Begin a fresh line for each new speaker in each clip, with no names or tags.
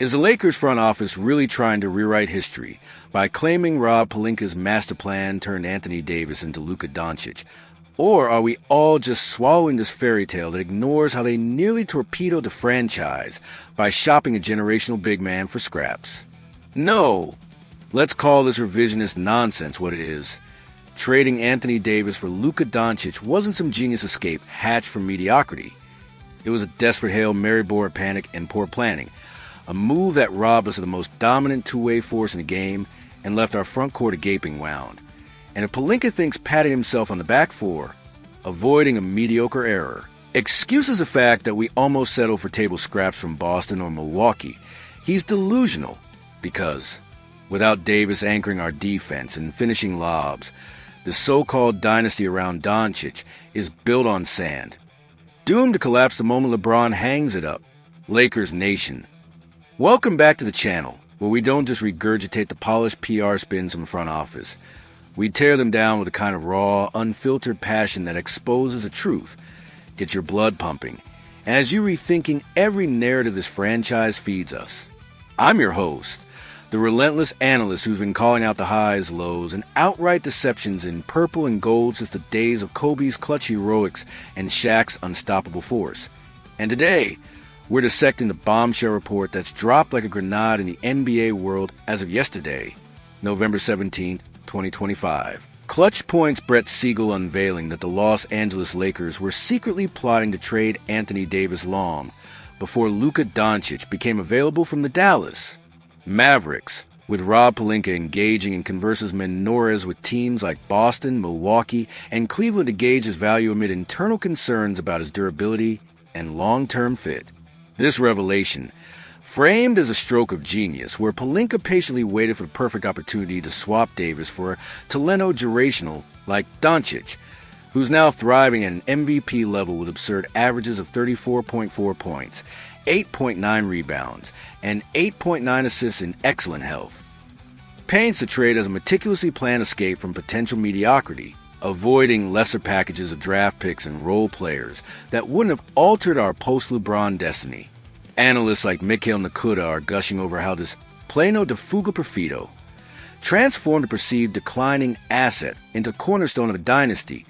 Is the Lakers front office really trying to rewrite history by claiming Rob Pelinka's master plan turned Anthony Davis into Luka Dončić? Or are we all just swallowing this fairy tale that ignores how they nearly torpedoed the franchise by shopping a generational big man for scraps? No! Let's call this revisionist nonsense what it is. Trading Anthony Davis for Luka Dončić wasn't some genius escape hatched from mediocrity. It was a desperate Hail Mary born panic and poor planning. A move that robbed us of the most dominant two-way force in the game and left our front court a gaping wound. And if Pelinka thinks patting himself on the back for avoiding a mediocre error, excuses the fact that we almost settled for table scraps from Boston or Milwaukee, he's delusional because, without Davis anchoring our defense and finishing lobs, the so-called dynasty around Dončić is built on sand, doomed to collapse the moment LeBron hangs it up. Lakers Nation. Welcome back to the channel, where we don't just regurgitate the polished PR spins from the front office. We tear them down with a kind of raw, unfiltered passion that exposes the truth, gets your blood pumping, and as you rethinking every narrative this franchise feeds us. I'm your host, the relentless analyst who's been calling out the highs, lows, and outright deceptions in purple and gold since the days of Kobe's clutch heroics and Shaq's unstoppable force. And today, we're dissecting the bombshell report that's dropped like a grenade in the NBA world as of yesterday, November 17, 2025. Clutch Point's Brett Siegel unveiling that the Los Angeles Lakers were secretly plotting to trade Anthony Davis long before Luka Dončić became available from the Dallas Mavericks, with Rob Pelinka engaging in conversus menores with teams like Boston, Milwaukee, and Cleveland to gauge his value amid internal concerns about his durability and long-term fit. This revelation, framed as a stroke of genius, where Pelinka patiently waited for the perfect opportunity to swap Davis for a talento generational like Dončić, who's now thriving at an MVP level with absurd averages of 34.4 points, 8.9 rebounds, and 8.9 assists in excellent health, paints the trade as a meticulously planned escape from potential mediocrity, avoiding lesser packages of draft picks and role players that wouldn't have altered our post-LeBron destiny. Analysts like Mikhail Nakuda are gushing over how this plano de fuga perfido transformed a perceived declining asset into a cornerstone of a dynasty,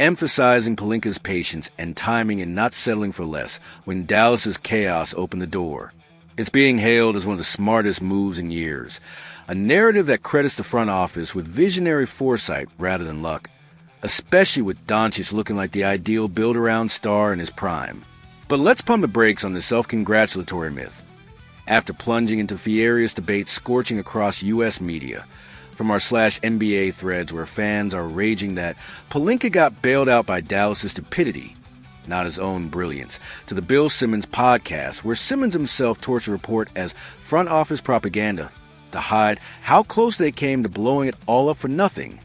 emphasizing Pelinka's patience and timing in not settling for less when Dallas's chaos opened the door. It's being hailed as one of the smartest moves in years, a narrative that credits the front office with visionary foresight rather than luck, especially with Dončić looking like the ideal build-around star in his prime. But let's pump the brakes on this self-congratulatory myth. After plunging into furious debates scorching across U.S. media, from our /NBA threads where fans are raging that Pelinka got bailed out by Dallas' stupidity, not his own brilliance, to the Bill Simmons podcast, where Simmons himself tortured report as front office propaganda to hide how close they came to blowing it all up for nothing,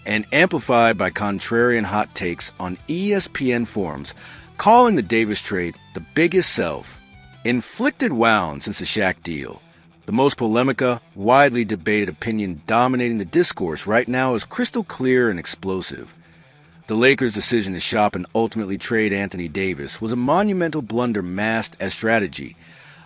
and amplified by contrarian hot takes on ESPN forums, calling the Davis trade the biggest self-inflicted wound since the Shaq deal. The most polemica, widely debated opinion dominating the discourse right now is crystal clear and explosive. The Lakers' decision to shop and ultimately trade Anthony Davis was a monumental blunder masked as strategy,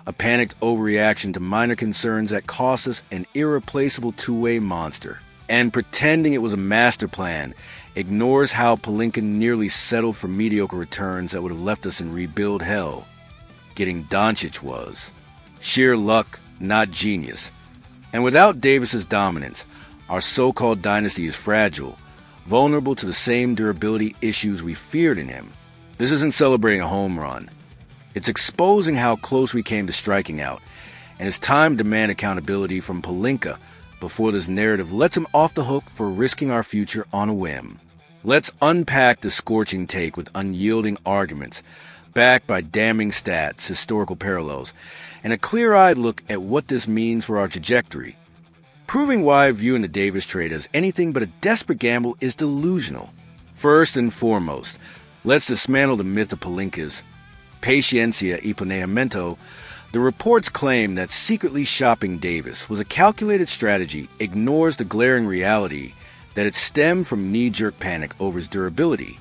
a panicked overreaction to minor concerns that cost us an irreplaceable two-way monster. And pretending it was a master plan ignores how Pelinka nearly settled for mediocre returns that would have left us in rebuild hell. Getting Dončić was sheer luck, not genius. And without Davis's dominance, our so-called dynasty is fragile, vulnerable to the same durability issues we feared in him. This isn't celebrating a home run. It's exposing how close we came to striking out, and it's time to demand accountability from Pelinka before this narrative lets him off the hook for risking our future on a whim. Let's unpack the scorching take with unyielding arguments, backed by damning stats, historical parallels, and a clear-eyed look at what this means for our trajectory, proving why viewing the Davis trade as anything but a desperate gamble is delusional. First and foremost, let's dismantle the myth of Pelinka's Paciencia y Planeamiento. The reports claim that secretly shopping Davis was a calculated strategy ignores the glaring reality that it stemmed from knee-jerk panic over his durability,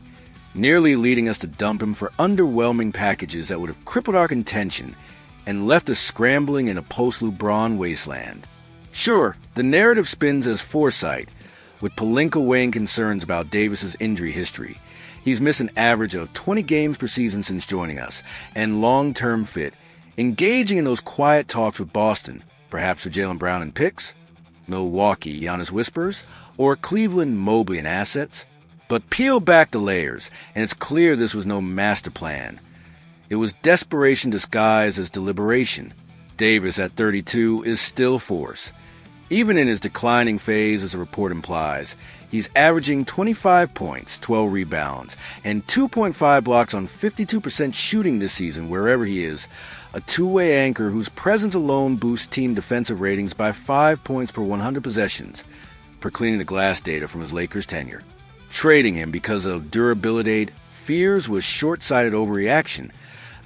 nearly leading us to dump him for underwhelming packages that would have crippled our contention and left us scrambling in a post-LeBron wasteland. Sure, the narrative spins as foresight, with Pelinka weighing concerns about Davis's injury history. He's missed an average of 20 games per season since joining us, and long-term fit, engaging in those quiet talks with Boston, perhaps for Jaylen Brown and picks, Milwaukee Giannis whispers, or Cleveland Mobley and assets. But peel back the layers, and it's clear this was no master plan. It was desperation disguised as deliberation. Davis, at 32, is still force. Even in his declining phase, as the report implies, he's averaging 25 points, 12 rebounds, and 2.5 blocks on 52% shooting this season wherever he is, a two-way anchor whose presence alone boosts team defensive ratings by 5 points per 100 possessions, per cleaning the glass data from his Lakers tenure. Trading him because of durability fears was short-sighted overreaction,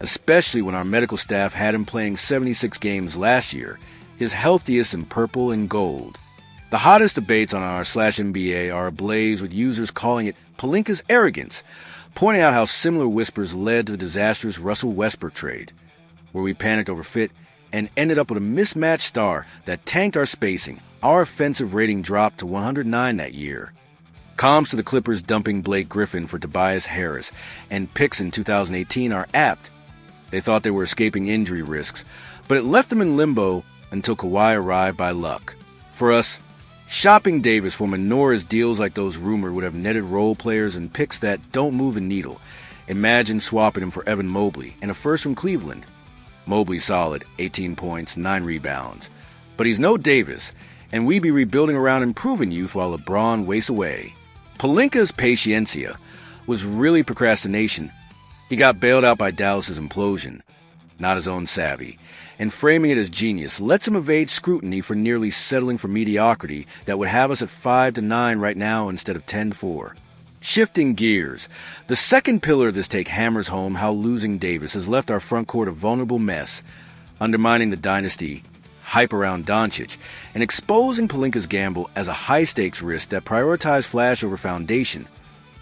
especially when our medical staff had him playing 76 games last year, his healthiest in purple and gold. The hottest debates on our /NBA are ablaze with users calling it Pelinka's arrogance, pointing out how similar whispers led to the disastrous Russell Westbrook trade, where we panicked over fit and ended up with a mismatched star that tanked our spacing. Our offensive rating dropped to 109 that year. Comps to the Clippers dumping Blake Griffin for Tobias Harris and picks in 2018 are apt. They thought they were escaping injury risks, but it left them in limbo until Kawhi arrived by luck. For us, shopping Davis for Menora's deals like those rumored would have netted role players and picks that don't move a needle. Imagine swapping him for Evan Mobley and a first from Cleveland. Mobley solid, 18 points, 9 rebounds. But he's no Davis, and we be rebuilding around improving youth while LeBron wastes away. Pelinka's paciencia was really procrastination. He got bailed out by Dallas's implosion, not his own savvy, and framing it as genius lets him evade scrutiny for nearly settling for mediocrity that would have us at 5-9 right now instead of 10-4. Shifting gears, the second pillar of this take hammers home how losing Davis has left our front court a vulnerable mess, undermining the dynasty hype around Dončić, and exposing Pelinka's gamble as a high-stakes risk that prioritized flash over foundation.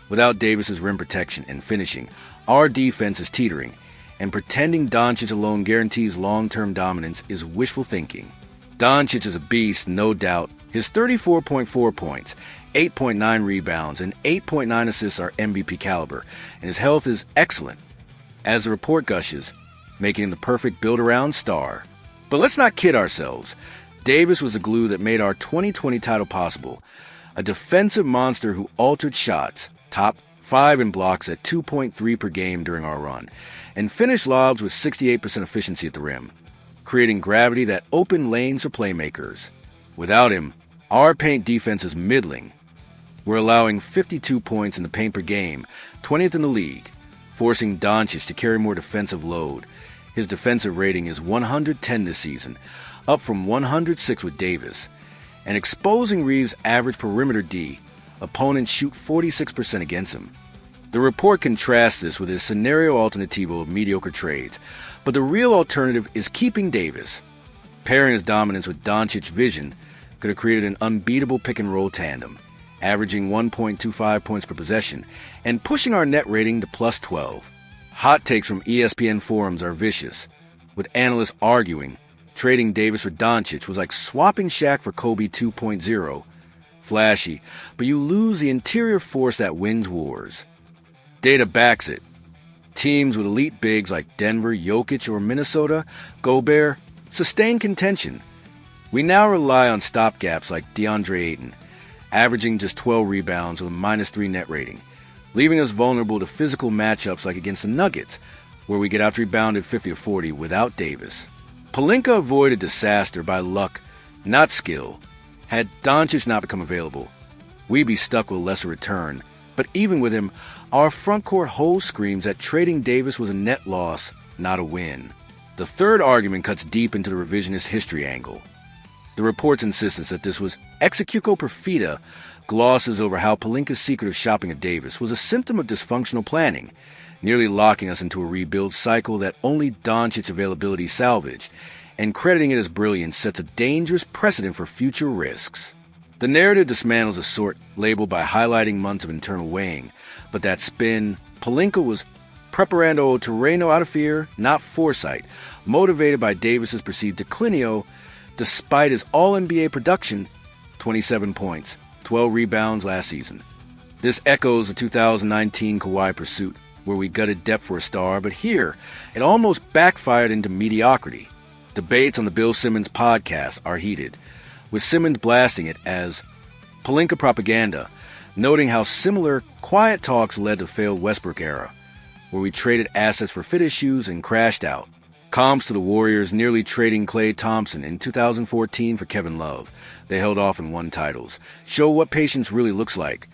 Without Davis's rim protection and finishing, our defense is teetering, and pretending Dončić alone guarantees long-term dominance is wishful thinking. Dončić is a beast, no doubt. His 34.4 points, 8.9 rebounds, and 8.9 assists are MVP caliber, and his health is excellent, as the report gushes, making him the perfect build-around star. But let's not kid ourselves. Davis was the glue that made our 2020 title possible, a defensive monster who altered shots, top 5 in blocks at 2.3 per game during our run, and finished lobs with 68% efficiency at the rim, creating gravity that opened lanes for playmakers. Without him, our paint defense is middling. We're allowing 52 points in the paint per game, 20th in the league, forcing Dončić to carry more defensive load. His defensive rating is 110 this season, up from 106 with Davis, and exposing Reeves' average perimeter D. Opponents shoot 46% against him. The report contrasts this with his scenario alternativo of mediocre trades, but the real alternative is keeping Davis. Pairing his dominance with Dončić's vision could have created an unbeatable pick-and-roll tandem, averaging 1.25 points per possession and pushing our net rating to plus 12. Hot takes from ESPN forums are vicious, with analysts arguing trading Davis for Dončić was like swapping Shaq for Kobe 2.0. Flashy, but you lose the interior force that wins wars. Data backs it. Teams with elite bigs like Denver, Jokic, or Minnesota, Gobert, sustain contention. We now rely on stopgaps like DeAndre Ayton, averaging just 12 rebounds with a -3 net rating, leaving us vulnerable to physical matchups like against the Nuggets, where we get out-rebounded 50-40 without Davis. Pelinka avoided disaster by luck, not skill. Had Dončić not become available, we'd be stuck with a lesser return. But even with him, our front court hole screams that trading Davis was a net loss, not a win. The third argument cuts deep into the revisionist history angle. The report's insistence that this was execuco perfida glosses over how Pelinka's secret of shopping at Davis was a symptom of dysfunctional planning, nearly locking us into a rebuild cycle that only Dončić's availability salvaged, and crediting it as brilliance sets a dangerous precedent for future risks. The narrative dismantles a sort labeled by highlighting months of internal weighing, but that spin, Pelinka was preparando terreno out of fear, not foresight, motivated by Davis's perceived declinio, despite his all-NBA production, 27 points, 12 rebounds last season. This echoes the 2019 Kawhi pursuit, where we gutted depth for a star, but here, it almost backfired into mediocrity. Debates on the Bill Simmons podcast are heated, with Simmons blasting it as Pelinka propaganda, noting how similar quiet talks led to failed Westbrook era, where we traded assets for fit issues and crashed out. Comps to the Warriors nearly trading Klay Thompson in 2014 for Kevin Love. They held off and won titles. Show what patience really looks like.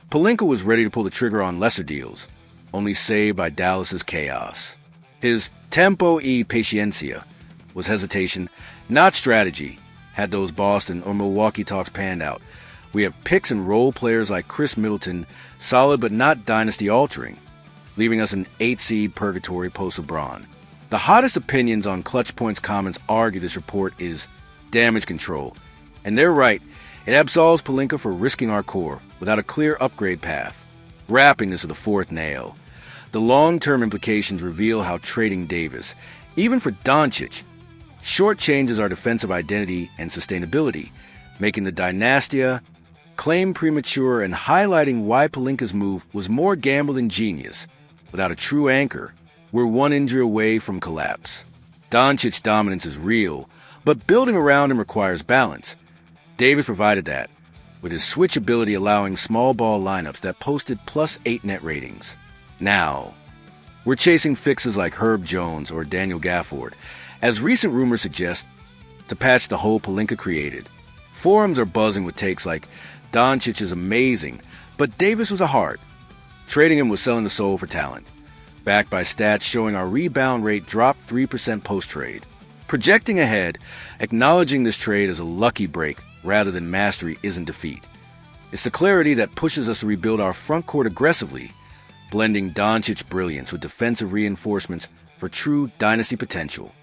Pelinka was ready to pull the trigger on lesser deals, only saved by Dallas's chaos. His tempo y paciencia was hesitation, not strategy, had those Boston or Milwaukee talks panned out. We have picks and role players like Chris Middleton, solid but not dynasty-altering, leaving us in 8-seed purgatory post-LeBron. The hottest opinions on Clutch Point's comments argue this report is damage control, and they're right. It absolves Pelinka for risking our core without a clear upgrade path. Wrapping this with a fourth nail. The long-term implications reveal how trading Davis, even for Dončić, shortchanges our defensive identity and sustainability, making the dynastia claim premature and highlighting why Pelinka's move was more gamble than genius. Without a true anchor, we're one injury away from collapse. Dončić's dominance is real, but building around him requires balance. Davis provided that, with his switchability allowing small ball lineups that posted +8 net ratings. Now, we're chasing fixes like Herb Jones or Daniel Gafford, as recent rumors suggest, to patch the hole Pelinka created. Forums are buzzing with takes like, Dončić is amazing, but Davis was a heart. Trading him was selling the soul for talent, backed by stats showing our rebound rate dropped 3% post-trade. Projecting ahead, acknowledging this trade as a lucky break rather than mastery isn't defeat. It's the clarity that pushes us to rebuild our front court aggressively, blending Dončić brilliance with defensive reinforcements for true dynasty potential.